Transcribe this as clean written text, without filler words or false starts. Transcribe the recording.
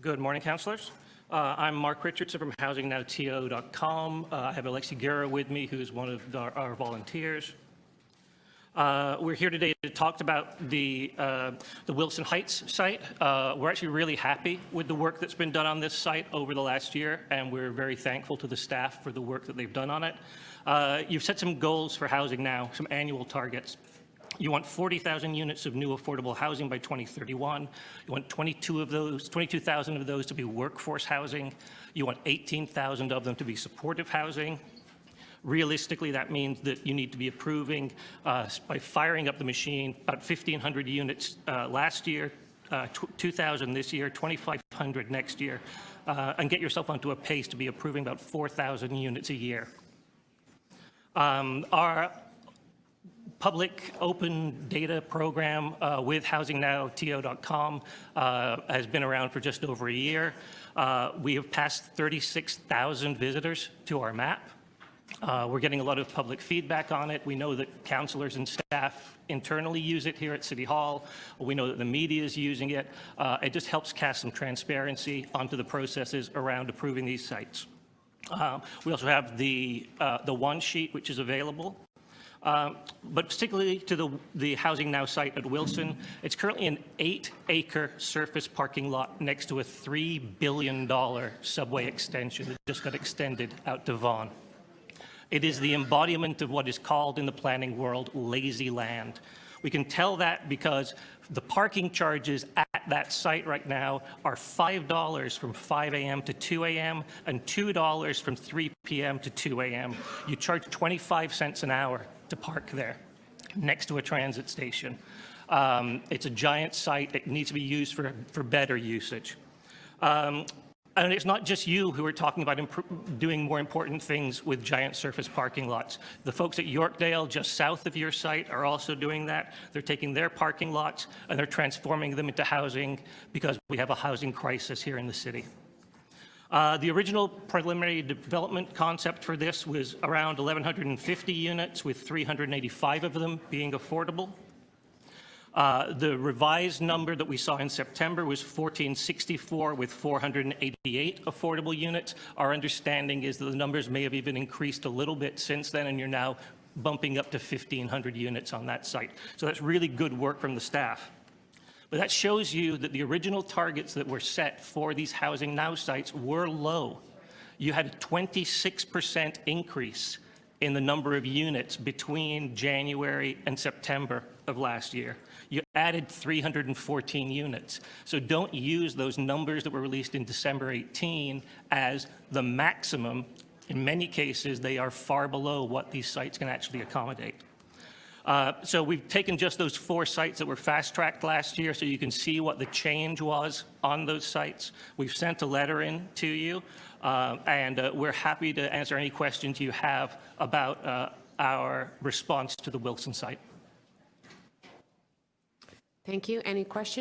Good morning, councillors. I'm Mark Richardson from HousingNowTO.com. I have Alexi Guerra with me, who's one of our volunteers. We're here today to talk about the Wilson Heights site. We're actually really happy with the work that's been done on this site over the last year, and we're very thankful to the staff for the work that they've done on it. You've set some goals for Housing Now, some annual targets. You want 40,000 units of new affordable housing by 2031. You want 22,000 of those to be workforce housing. You want 18,000 of them to be supportive housing. Realistically, that means that you need to be approving, by firing up the machine, about 1,500 units last year, 2,000 this year, 2,500 next year, and get yourself onto a pace to be approving about 4,000 units a year. Our public open data program with HousingNowTO.com has been around for just over a year. We have passed 36,000 visitors to our map. We're getting a lot of public feedback on it. We know that councillors and staff internally use it here at City Hall. We know that the media is using it. It just helps cast some transparency onto the processes around approving these sites. We also have the one sheet, which is available. But particularly to the Housing Now site at Wilson, it's currently an 8-acre surface parking lot next to a $3 billion subway extension that just got extended out to Vaughan. It is the embodiment of what is called in the planning world lazy land. We can tell that because the parking charges at that site right now are $5 from 5 a.m. to 2 a.m. and $2 from 3 p.m. to 2 a.m. You charge 25 cents an hour to park there next to a transit station. It's a giant site. It needs to be used for better usage. And it's not just you who are talking about doing more important things with giant surface parking lots. The folks at Yorkdale, just south of your site, are also doing that. They're taking their parking lots and they're transforming them into housing because we have a housing crisis here in the city. The original preliminary development concept for this was around 1,150 units, with 385 of them being affordable. The revised number that we saw in September was 1,464 with 488 affordable units. Our understanding is that the numbers may have even increased a little bit since then, and you're now bumping up to 1,500 units on that site. So that's really good work from the staff. But that shows you that the original targets that were set for these Housing Now sites were low. You had a 26% increase in the number of units between January and September of last year. You added 314 units. So don't use those numbers that were released in December 18 as the maximum. In many cases, they are far below what these sites can actually accommodate. So we've taken just those 4 sites that were fast-tracked last year so you can see what the change was on those sites. We've sent a letter in to you, and we're happy to answer any questions you have about our response to the Wilson site. Thank you. Any questions?